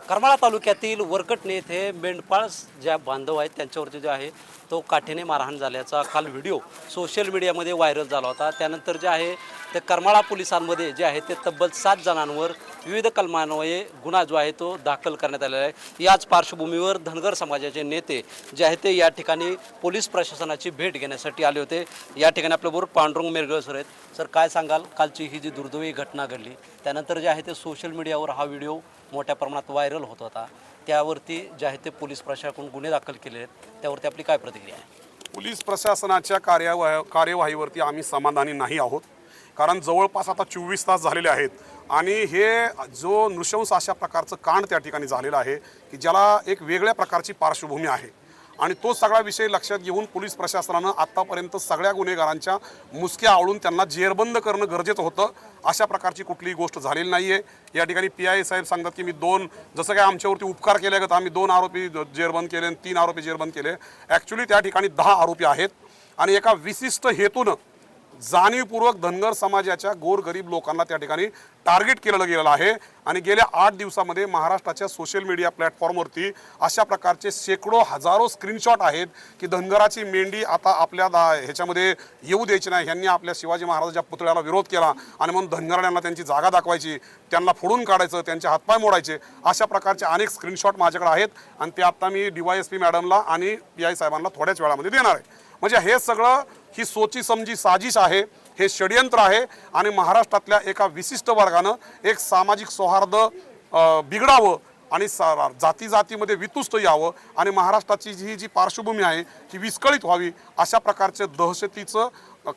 करमाळा तालुक्यातील वरकटणे येथे मेंढपाळ ज्या बांधव आहेत त्यांच्यावरती जो आहे तो काठीने मारहाण झाल्याचा काल व्हिडिओ सोशल मीडियामध्ये व्हायरल झाला होता। त्यानंतर जे आहे ते करमाळा पोलिसांमध्ये जे आहे ते तब्बल 7 जणांवर विविध कलमान्वये गुन्हा जो आहे तो दाखल करण्यात आलेला आहे। याच पार्श्वभूमीवर धनगर समाजाचे नेते जे आहेत ते या ठिकाणी पोलीस प्रशासनाची भेट घेण्यासाठी आले होते। या ठिकाणी आपल्याबरोबर पांडुरंग मेरगळ सर आहेत। सर, काय सांगाल, कालची ही जी दुर्दैवी घटना घडली त्यानंतर जे आहे ते सोशल मीडियावर हा व्हिडिओ मोठ्या प्रमाणात व्हायरल होत होता, त्यावरती जे आहे ते पोलीस प्रशासनाकडून गुन्हे दाखल केले आहेत, त्यावरती आपली काय प्रतिक्रिया आहे? पोलीस प्रशासनाच्या कार्यवाहीवरती आम्ही समाधानी नाही आहोत, कारण जवळपास आता 24 तास झालेले आहेत आणि हे जो नृशंस अशा प्रकारचं कांड त्या ठिकाणी झालेलं आहे की ज्याला एक वेगळ्या प्रकारची पार्श्वभूमी आहे आणि तो सगळा विषय लक्षात घेऊन पोलीस प्रशासनानं आतापर्यंत सगळ्या गुन्हेगारांच्या मुसक्या आवळून त्यांना जेरबंद करणं गरजेचं होतं। अशा प्रकारची कुठलीही गोष्ट झालेली नाही आहे। या ठिकाणी PI साहेब सांगतात की मी जसं काय आमच्यावरती उपकार केले आहेत, आम्ही 2 आरोपी जेरबंद केले आणि 3 आरोपी जेरबंद केले। ॲक्च्युली त्या ठिकाणी 10 आरोपी आहेत आणि एका विशिष्ट हेतूनं जाणीवपूर्वक धनगर समाजाच्या गोरगरीब लोकांना त्या ठिकाणी टार्गेट केलं गेलेलं आहे आणि गेल्या 8 दिवसामध्ये महाराष्ट्राच्या सोशल मीडिया प्लॅटफॉर्मवरती अशा प्रकारचे शेकडो हजारो स्क्रीनशॉट आहेत की धनगराची मेंढी आता आपल्या ह्याच्यामध्ये येऊ द्यायची नाही, ह्यांनी आपल्या शिवाजी महाराजांच्या पुतळ्याला विरोध केला आणि म्हणून धनगरांना त्यांची जागा दाखवायची, त्यांना फोडून काढायचं, त्यांचे हातपाय मोडायचे, अशा प्रकारचे अनेक स्क्रीनशॉट माझ्याकडे आहेत आणि ते आता मी DYSP मॅडमला आणि PI साहेबांना थोड्याच वेळामध्ये देणार आहे। म्हणजे हे सगळं ही सोची समजी साजिश आहे, हे षडयंत्र आहे आणि महाराष्ट्रातल्या एका विशिष्ट वर्गानं एक सामाजिक सौहार्द बिघडावं आणि जाती जातीमध्ये वितुष्ट यावं आणि महाराष्ट्राची जी पार्श्वभूमी आहे ती विस्कळीत व्हावी, अशा प्रकारचे दहशतीचं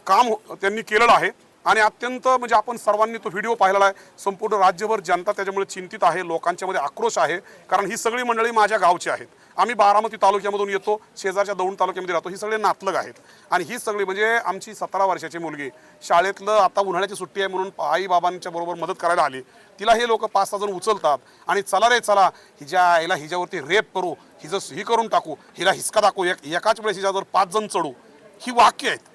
काम त्यांनी केलेलं आहे आणि अत्यंत म्हणजे आपण सर्वांनी तो व्हिडिओ पाहिलेला आहे। संपूर्ण राज्यभर जनता त्याच्यामुळे चिंतित आहे, लोकांच्यामध्ये आक्रोश आहे, कारण ही सगळी मंडळी माझ्या गावची आहेत। आम्ही बारामती तालुक्यामधून येतो, शेजारच्या दौंड तालुक्यामध्ये राहतो, ही सगळे नातलग आहेत आणि ही सगळी म्हणजे आमची 17 वर्षाची मुलगी शाळेतलं आता उन्हाळ्याची सुट्टी आहे म्हणून आई बाबांच्या बरोबर मदत करायला आली, तिला हे लोक 5-6 जण उचलतात आणि चला रे चला हिच्यावरती रेप करू, ही करून टाकू, हिला हिसका दाखवू, एकाच वेळेस हिच्यावर 5 जण चढू, ही वाक्य आहेत।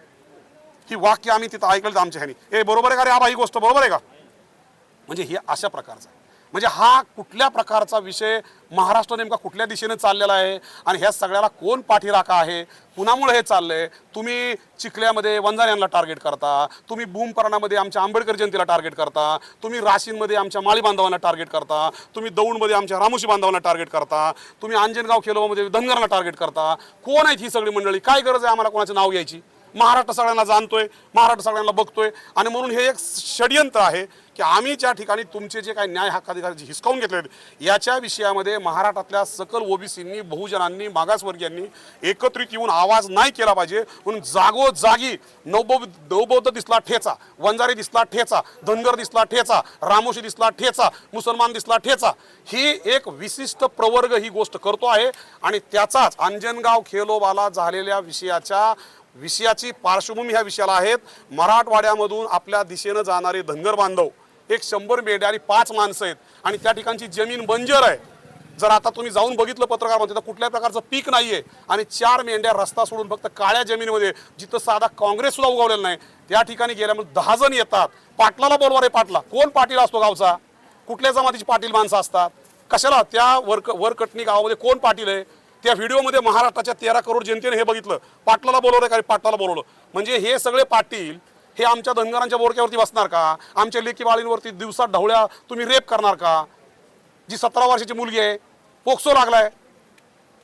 ही वाक्य आम्ही तिथं ऐकलं आमच्या ह्यानी, बरोबर आहे का रे आबा, ही गोष्ट बरोबर आहे का? म्हणजे हे अशा प्रकारचं म्हणजे हा कुठल्या प्रकारचा विषय, महाराष्ट्र नेमका कुठल्या दिशेने चाललेला आहे आणि ह्या सगळ्याला कोण पाठीराखा आहे, कुणामुळे हे चाललंय? तुम्ही चिखल्यामध्ये वंजाऱ्यांना टार्गेट करता, तुम्ही बूमपराणामध्ये आमच्या आंबेडकर जयंतीला टार्गेट करता, तुम्ही राशीनमध्ये आमच्या माळी बांधवांना टार्गेट करता, तुम्ही दौंडमध्ये आमच्या रामोशी बांधवांना टार्गेट करता, तुम्ही अंजनगाव खेलोमध्ये धनगरांना टार्गेट करता। कोण आहेत ही सगळी मंडळी? काय गरज आहे आम्हाला कोणाचं नाव घ्यायची? महाराष्ट्र सगळ्यांना जाणतोय, महाराष्ट्र सगळ्यांना बघतोय आणि म्हणून हे एक षडयंत्र आहे की आम्ही ज्या ठिकाणी तुमचे जे काही न्याय हक्काधिकार हिसकावून घेतले याच्या विषयामध्ये महाराष्ट्रातल्या सकल OBCंनी, बहुजनांनी, मागासवर्गीयांनी एकत्रित येऊन आवाज नाही केला पाहिजे। म्हणून जागोजागी नवबौद्ध दिसला ठेचा, वंजारी दिसला ठेचा, धनगर दिसला ठेचा, रामोशी दिसला ठेचा, मुसलमान दिसला ठेचा, ही एक विशिष्ट प्रवर्ग ही गोष्ट करतो आहे आणि त्याचाच अंजनगाव खेलोबाला झालेल्या विषयाची पार्श्वभूमी ह्या विषयाला आहेत। मराठवाड्यामधून आपल्या दिशेनं जाणारे धनगर बांधव एक 100 मेंढ्या आणि 5 माणसं आहेत आणि त्या ठिकाणची जमीन बंजर आहे। जर आता तुम्ही जाऊन बघितलं पत्रकार म्हणते तर कुठल्याही प्रकारचं पीक नाहीये आणि 4 मेंढ्या रस्ता सोडून फक्त काळ्या जमिनीमध्ये जिथं साधा काँग्रेस सुद्धा उगवलेला नाही त्या ठिकाणी गेल्यामुळे 10 जण येतात। पाटलाला बोलवा रे पाटला, कोण पाटील असतो गावचा? कुठल्या जमातीची पाटील माणसं असतात? कशाला त्या वरकटणी गावामध्ये कोण पाटील आहे? त्या व्हिडिओमध्ये महाराष्ट्राच्या 13 करोड जनतेने हे बघितलं, पाटलाला बोलवलं का? पाटलाला बोलवलं म्हणजे हे सगळे पाटील हे आमच्या धनगरांच्या बोरक्यावरती बसणार का? आमच्या लेकी बाळींवरती दिवसात ढवळ्या तुम्ही रेप करणार का? जी 17 वर्षाची मुलगी आहे, पोक्सो लागलाय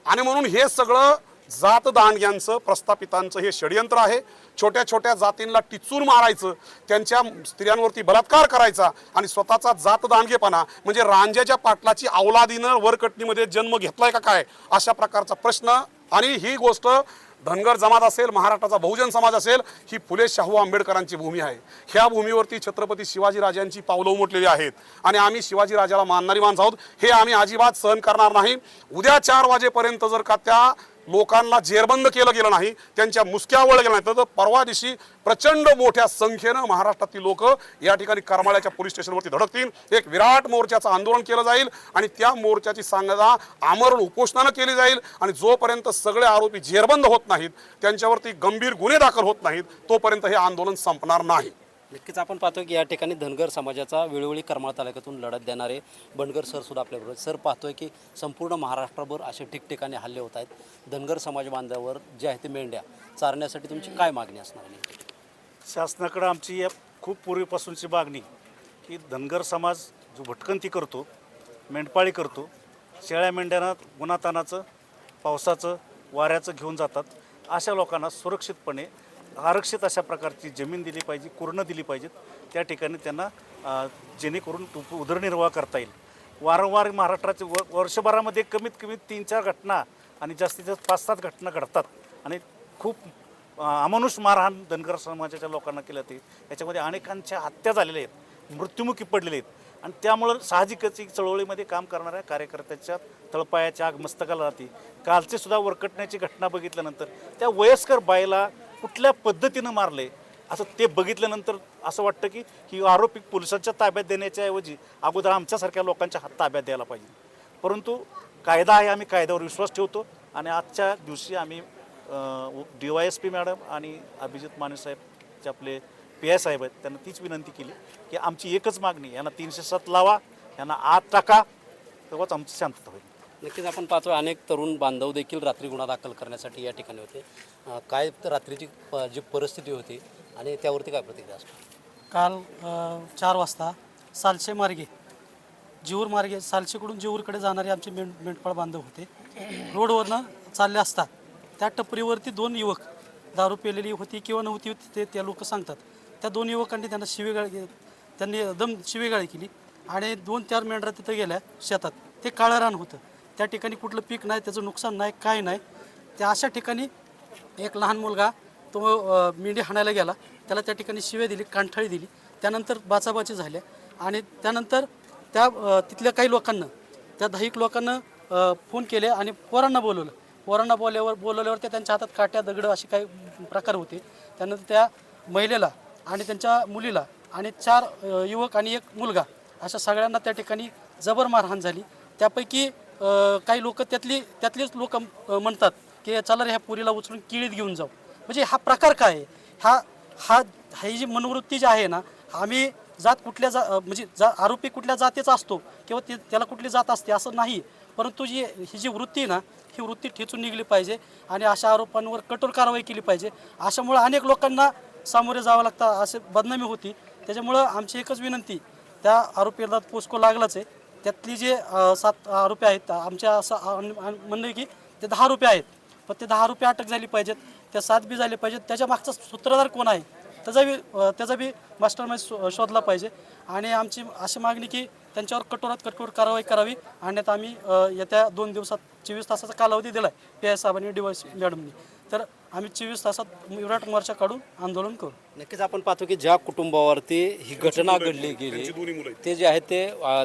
आणि म्हणून हे सगळं जात दांडग्यांचं, प्रस्थापितांचं हे षडयंत्र आहे। छोट्या छोट्या जातींना टिचून मारायचं, त्यांच्या स्त्रियांवरती बलात्कार करायचा आणि स्वतःचा जात दांडगेपणा म्हणजे रांजाच्या पाटलाची अवलादीनं वरकटणीमध्ये जन्म घेतलाय का काय, अशा प्रकारचा प्रश्न। आणि ही गोष्ट धनगर जमात असेल, महाराष्ट्राचा बहुजन समाज असेल, ही फुले शाहू आंबेडकरांची भूमी आहे। ह्या भूमीवरती छत्रपती शिवाजीराजांची पावलं उमटलेली आहेत आणि आम्ही शिवाजीराजाला मानणारी माणसं आहोत, हे आम्ही अजिबात सहन करणार नाही। उद्या 4 वाजेपर्यंत जर का त्या लोकांना जेरबंद केलं गेलं नाही, त्यांच्या मुसक्या वळल्या गेल्या नाही तर परवा दिवशी प्रचंड मोठ्या संख्येनं महाराष्ट्रातील लोक या ठिकाणी करमाळ्याच्या पोलीस स्टेशनवरती धडकतील। एक विराट मोर्चाचं आंदोलन केलं जाईल आणि त्या मोर्चाची सांगता आमरण उपोषणानं केली जाईल आणि जोपर्यंत सगळे आरोपी जेरबंद होत नाहीत, त्यांच्यावरती गंभीर गुन्हे दाखल होत नाहीत, तोपर्यंत हे आंदोलन संपणार नाही। नक्कीच आपण पाहतो की या ठिकाणी धनगर समाजाचा वेळोवेळी करमाळ तालुक्यातून लढत देणारे बंडगर सर सुद्धा आपल्याबरोबर सर पाहतोय की संपूर्ण महाराष्ट्रभर असे ठिकठिकाणी हल्ले होत आहेत धनगर समाज बांधावर जे आहे ते मेंढ्या चारण्यासाठी तुमची काय मागणी असणार आहे? शासनाकडं आमची या खूप पूर्वीपासूनची मागणी की धनगर समाज जो भटकंती करतो मेंढपाळी करतो शेळ्या मेंढ्यांना उन्हातानाचं पावसाचं वाऱ्याचं घेऊन जातात अशा लोकांना सुरक्षितपणे आरक्षित अशा प्रकारची जमीन दिली पाहिजे कुरणं दिली पाहिजेत त्या ठिकाणी त्यांना जेणेकरून उदरनिर्वाह करता येईल. वारंवार महाराष्ट्राचे वर्षभरामध्ये कमीत कमी 3-4 घटना आणि जास्तीत जास्त 5-7 घटना घडतात आणि खूप अमानुष मारहाण धनगर समाजाच्या लोकांना केलं ते याच्यामध्ये अनेकांच्या हत्या झालेल्या आहेत मृत्युमुखी पडलेले आहेत आणि त्यामुळं साहजिकच ही चळवळीमध्ये काम करणाऱ्या कार्यकर्त्याच्या तळपायाच्या आग मस्तकाला राहते. कालचे सुद्धा वरकटण्याची घटना बघितल्यानंतर त्या वयस्कर बाईला कुठल्या पद्धतीनं मारले असं ते बघितल्यानंतर असं वाटतं की ही आरोपी पोलिसांच्या ताब्यात देण्याच्या ऐवजी अगोदर आमच्यासारख्या लोकांच्या ताब्यात द्यायला पाहिजे. परंतु कायदा आहे आम्ही कायद्यावर विश्वास ठेवतो आणि आजच्या दिवशी आम्ही DYSP मॅडम आणि अभिजित माने साहेब जे आपले PI साहेब आहेत त्यांना तीच विनंती केली की आमची एकच मागणी यांना 307 लावा यांना आत टाका तेव्हाच आमची शांतता होईल. नक्कीच आपण पाहतो अनेक तरुण बांधव देखील रात्री गुन्हा दाखल करण्यासाठी या ठिकाणी होते. काय रात्रीची जी परिस्थिती होती आणि त्यावरती काय प्रतिक्रिया असतो? काल 4 वाजता सालशे मार्गे जीवर मार्गे सालशेकडून जीवरकडे जाणारे आमचे मेंढपाळ बांधव होते. रोडवरनं चालले असता त्या टपरीवरती 2 युवक दारू पेलेली होती किंवा नव्हती होती ते त्या लोक सांगतात. त्या 2 युवकांनी त्यांना शिवेगाळी केली आणि 2-4 मेंढरा तिथं गेल्या शेतात. ते काळं रान होतं त्या ठिकाणी कुठलं पीक नाही त्याचं नुकसान नाही काय नाही. त्या अशा ठिकाणी एक लहान मुलगा तो मेंढी हाणायला गेला त्याला त्या ठिकाणी शिवे दिली कांठाळी दिली त्यानंतर बाचाबाची झाल्या आणि त्यानंतर त्या तिथल्या काही लोकांना त्या 10 लोकांना फोन केले आणि पोरांना बोलवल्यावर त्या त्यांच्या हातात काट्या दगडं असे काही प्रकार होते. त्यानंतर त्या महिलेला आणि त्यांच्या मुलीला आणि 4 युवक आणि 1 मुलगा अशा सगळ्यांना त्या ठिकाणी जबर मारहाण झाली. त्यापैकी काही लोक त्यातलेच लोक म्हणतात की चला रे ह्या पुरीला उचलून किळीत घेऊन जाऊ. म्हणजे हा प्रकार काय आहे? ही जी मनोवृत्ती जी आहे ना आम्ही जात कुठल्या म्हणजे आरोपी कुठल्या जातीचा असतो किंवा त्याला कुठली जात असते असं नाही. परंतु ही जी वृत्ती ना ही वृत्ती ठेचून निघली पाहिजे आणि अशा आरोपांवर कठोर कारवाई केली पाहिजे. अशामुळे अनेक लोकांना सामोरे जावं लागतं असे बदनामी होती. त्याच्यामुळं आमची एकच विनंती त्या आरोपीला पोस्को लागलाच आहे. त्यातली जे 7 आरोपी आहेत आमच्या असं म्हणणं आहे की ते 10 आरोपी आहेत पण ते 10 आरोपी अटक झाली पाहिजेत त्या 7 बी झाले पाहिजेत. त्याच्या मागचा सूत्रधार कोण आहे त्याचा बी मास्टरमाइंड शोधला पाहिजे आणि आमची अशी मागणी की त्यांच्यावर कठोरात कठोर कारवाई करावी. आणि आम्ही येत्या 2 दिवसात 24 तासाचा कालावधी दिला आहे PI साहेबांनी DYSP मॅडमनी. तर आम्ही 24 तासात विराट मोर्चा काढून आंदोलन करू. नक्कीच आपण पाहतो की ज्या कुटुंबावरती ही घटना घडली गेली ते जे आहे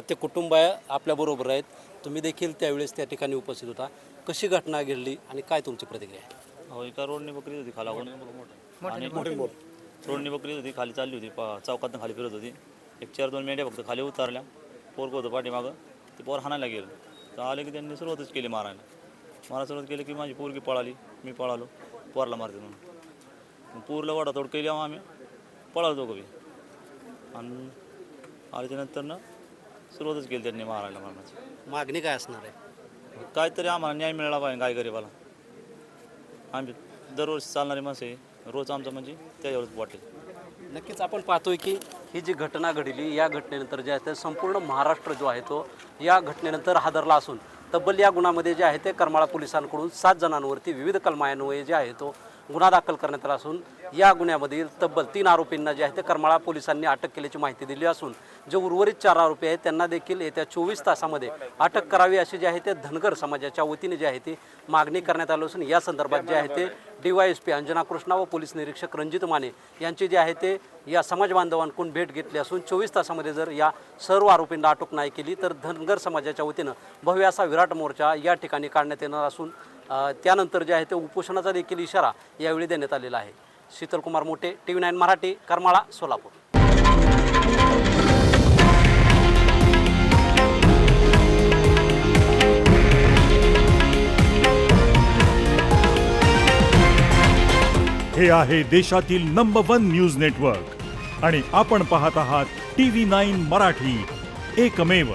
ते कुटुंब आपल्याबरोबर आहेत. तुम्ही देखील त्यावेळेस त्या ठिकाणी उपस्थित होता. कशी घटना घडली आणि काय तुमची प्रतिक्रिया आहे? हो एका रोडनी बकरी होती खालावून आणि रोडनी बकरी होती खाली चालली होती चौकातून खाली फिरत होती. 1-4-2 मेंढ्या फक्त खाली उतारल्या. पोरग होतं पाठीमागं ते पोर हाणायला गेलं तर आले की त्यांनी सुरुवातच केली मारायला सुरुवात केली की माझी पोरगी पळाली मी पळालो पोरला मारते म्हणून पोरला वाडातोड केली आम्ही पळालो दोघं बी आणि आल्याच्यानंतर ना सुरुवातच केली त्यांनी मारायला मारण्याची. मागणी काय असणार आहे? काहीतरी आम्हाला न्याय मिळाला पाहिजे काय गरीबाला. आम्ही दरवर्षी चालणारी माणसं आहे रोज आमचं म्हणजे त्याच्यावरच वाटेल. नक्कीच आपण पाहतोय की ही जी घटना घडली या घटनेनंतर जे आहे ते संपूर्ण महाराष्ट्र जो आहे तो या घटनेनंतर हादरला असून तब्बल या गुन्ह्यामध्ये जे आहे ते करमाळा पोलिसांकडून 7 जणांवरती विविध कलमान्वये जे आहे तो गुन्हा दाखल करण्यात आला असून या गुन्ह्यामधील तब्बल 3 आरोपींना जे आहे ते करमाळा पोलिसांनी अटक केल्याची माहिती दिली असून जे उर्वरित 4 आरोपी आहेत त्यांना देखील येत्या 24 तासामध्ये अटक करावी अशी जे आहे ते धनगर समाजाच्या वतीने जे आहे ती मागणी करण्यात आली असून या संदर्भात जे आहे ते DYSP अंजना कृष्णा व पोलीस निरीक्षक रणजित माने यांची जे आहे ते या समाज बांधवांकडून भेट घेतली असून 24 तासामध्ये जर या सर्व आरोपींना अटक नाही केली तर धनगर समाजाच्या वतीनं भव्य असा विराट मोर्चा या ठिकाणी काढण्यात येणार असून त्यानंतर जे आहे ते उपोषणाचा देखील इशारा यावेळी देण्यात आलेला आहे. शीतलकुमार मोटे, TV9 मराठी, करमाळा, सोलापूर. हे आहे देशातील नंबर 1 न्यूज नेटवर्क आणि आपण पाहत आहात TV9 मराठी, एकमेव